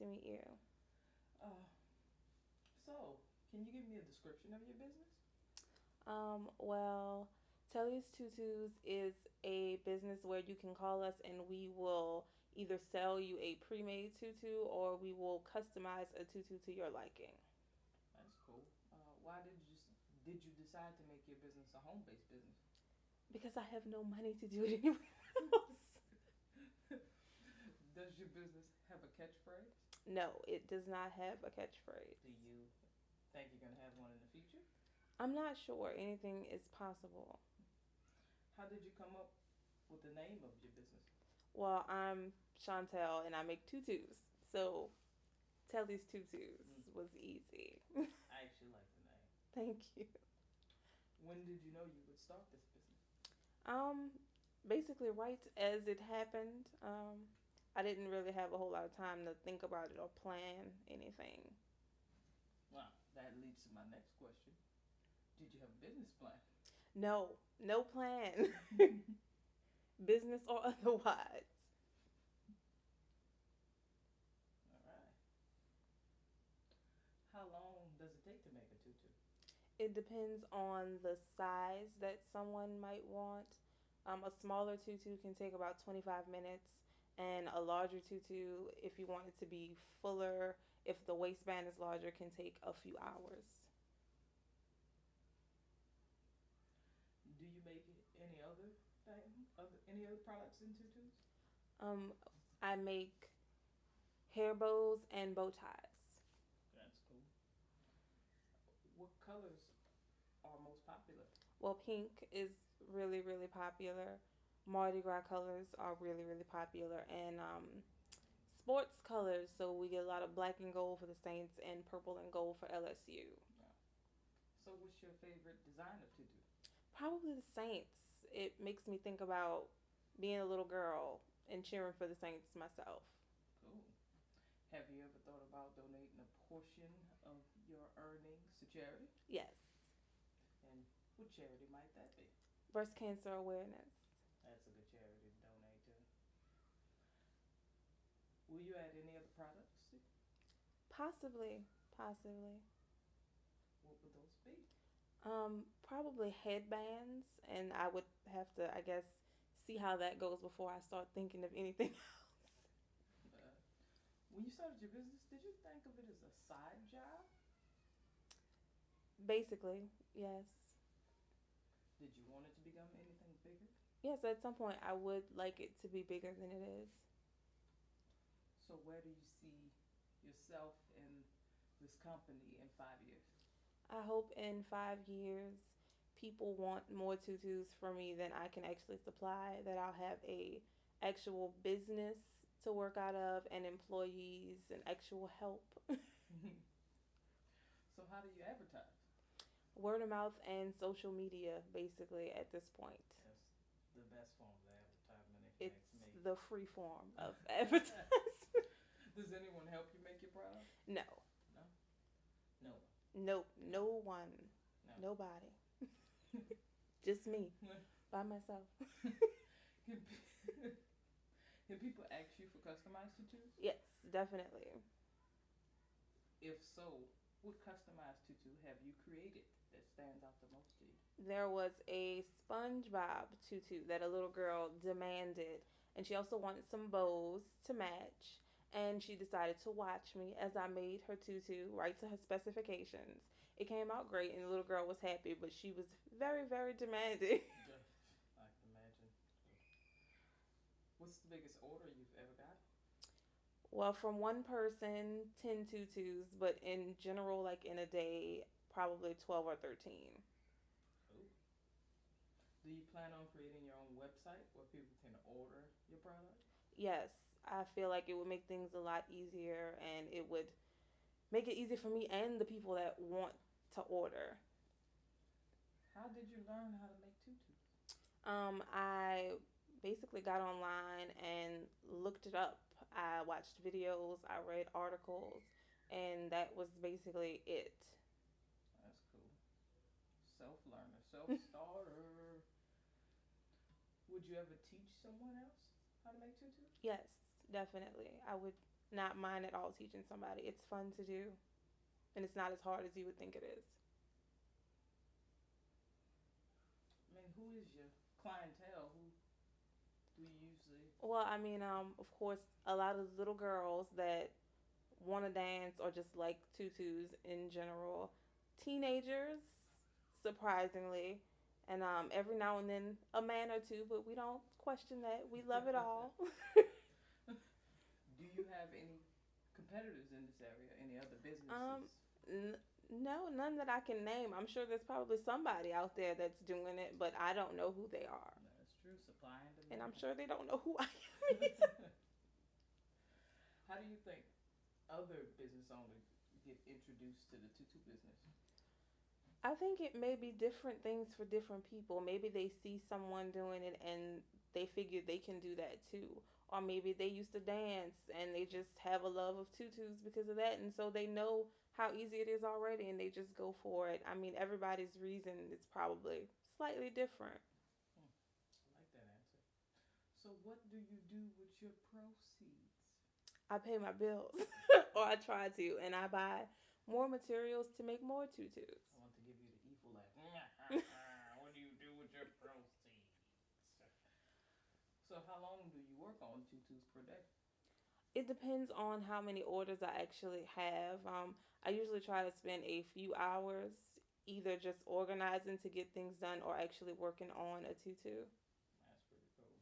to meet you. Uh, so, can you give me a description of your business? Well, Telly's Tutus is a business where you can call us and we will either sell you a pre-made tutu or we will customize a tutu to your liking. That's cool. Why did you decide to make your business a home-based business? Because I have no money to do it anywhere else. Does your business have a catchphrase? No, it does not have a catchphrase. Do you think you're gonna have one in the future? I'm not sure. Anything is possible. How did you come up with the name of your business? Well, I'm Chantel and I make tutus. So Telly's Tutus Mm, was easy. I actually like the name. Thank you. When did you know you would start this business? Um, Basically, right as it happened, I didn't really have a whole lot of time to think about it or plan anything. Wow, that leads to my next question. Did you have a business plan? No, no plan, business or otherwise. All right. How long does it take to make a tutu? It depends on the size that someone might want. A smaller tutu can take about 25 minutes, and a larger tutu, if you want it to be fuller, if the waistband is larger, can take a few hours. Do you make any other any other products in tutus? Um, I make hair bows and bow ties. That's cool. What colors are most popular? Well, pink is really, really popular. Mardi Gras colors are really, really popular. And sports colors, so we get a lot of black and gold for the Saints and purple and gold for LSU. No. So, what's your favorite design of tutu? Probably the Saints. It makes me think about being a little girl and cheering for the Saints myself. Cool. Have you ever thought about donating a portion of your earnings to charity? Yes. And what charity might that be? Breast cancer awareness. That's a good charity to donate to. Will you add any other products? Possibly. Possibly. What would those be? Probably headbands, and I would have to, I guess, see how that goes before I start thinking of anything else. Uh, when you started your business, did you think of it as a side job? Basically, yes. Did you want it to become anything bigger? Yes, at some point I would like it to be bigger than it is. So, where do you see yourself in this company in 5 years? I hope in 5 years people want more tutus from me than I can actually supply, that I'll have a actual business to work out of and employees and actual help. So, how do you advertise? Word of mouth and social media basically at this point. That's the best form of advertisement, if you It's ask me. the free form of advertisement. Does anyone help you make your product? No. No. No Nope. No one. one. Nobody. Just me. By myself. Can, can people ask you for customized tutus? Yes, definitely. If so, what customized tutu have you created that stands out the most to you? There was a SpongeBob tutu that a little girl demanded, and she also wanted some bows to match. And she decided to watch me as I made her tutu right to her specifications. It came out great, and the little girl was happy, but she was very, very demanding. I can imagine. What's the biggest order you've ever got? Well, from one person, 10 tutus, but in general, like in a day, probably 12 or 13. Cool. Do you plan on creating your own website where people can order your product? Yes, I feel like it would make things a lot easier and it would make it easy for me and the people that want to order. How did you learn how to make tutus? I basically got online and looked it up. I watched videos, I read articles, and that was basically it. That's cool. Self learner, self starter. Would you ever teach someone else how to make tutus? Yes, definitely. I would not mind at all teaching somebody. It's fun to do, and it's not as hard as you would think it is. I mean, who is your clientele? Who you usually? Well, I mean, of course, a lot of little girls that want to dance or just like tutus in general. Teenagers, surprisingly, and every now and then a man or two, but we don't question that. We love it all. Do you have any competitors in this area? Any other um, businesses? n- no, none that I can name. I'm sure there's probably somebody out there that's doing it, but I don't know who they are, That's true. Supply and and I'm demand. sure they don't know who I am either. How do you think other business owners get introduced to the tutu business? I think it may be different things for different people. Maybe they see someone doing it and they figure they can do that too. Or maybe they used to dance and they just have a love of tutus because of that. And so they know how easy it is already and they just go for it. I mean, everybody's reason is probably slightly different. I like that answer. So, what do you do with your proceeds? I pay my bills, or I try to, and I buy more materials to make more tutus. I want to give you the evil laugh. What do you do with your proceeds? So, how long do you work on tutus per day? It depends on how many orders I actually have. I usually try to spend a few hours either just organizing to get things done or actually working on a tutu. That's pretty cool.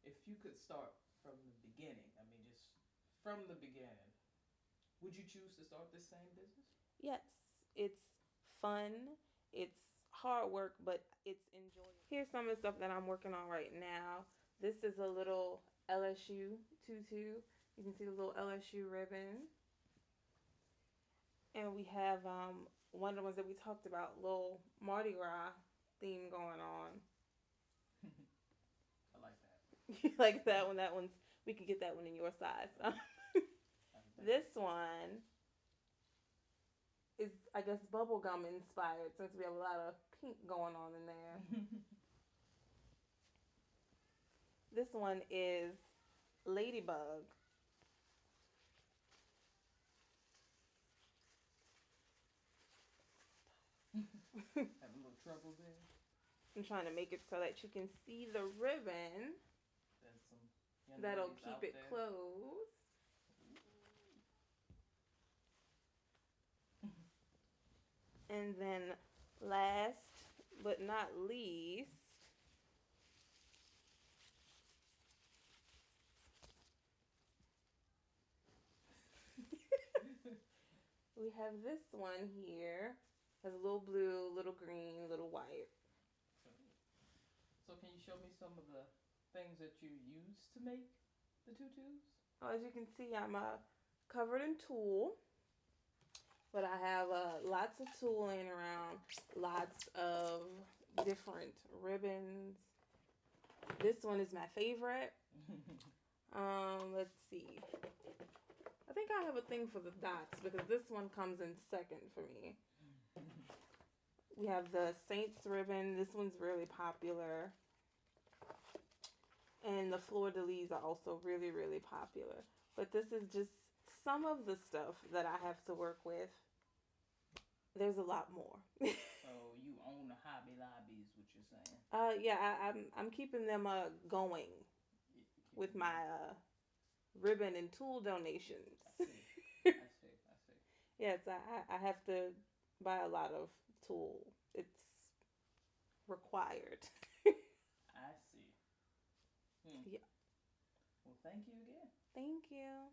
If you could start from the beginning, I mean, just from the beginning, would you choose to start the same business? Yes, it's fun. It's hard work, but it's enjoyable. Here's some of the stuff that I'm working on right now. This is a little LSU tutu. You can see the little LSU ribbon. And we have one of the ones that we talked about, little Mardi Gras theme going on. I like that. You like that one? That one's, we could get that one in your size. This one is, I guess, bubblegum inspired since we have a lot of pink going on in there. This one is Ladybug. Have a little trouble there. I'm trying to make it so that you can see the ribbon. There's some young That'll ladies keep out it there. closed. And then last but not least, we have this one here. Has a little blue, little green, little white. So, can you show me some of the things that you use to make the tutus? Oh, as you can see, I'm covered in tulle, but I have lots of tulle laying around, lots of different ribbons. This one is my favorite. Let's see. I think I have a thing for the dots because this one comes in second for me. We have the Saints ribbon. This one's really popular. And the fleur de lis are also really, really popular. But this is just some of the stuff that I have to work with. There's a lot more. So you own the Hobby Lobby, is what you're saying? Yeah, I'm keeping them going with my ribbon and tool donations. I see. I see. Yes, I have to buy a lot of tool. It's required. I see. Yeah. Well, thank you again. Thank you.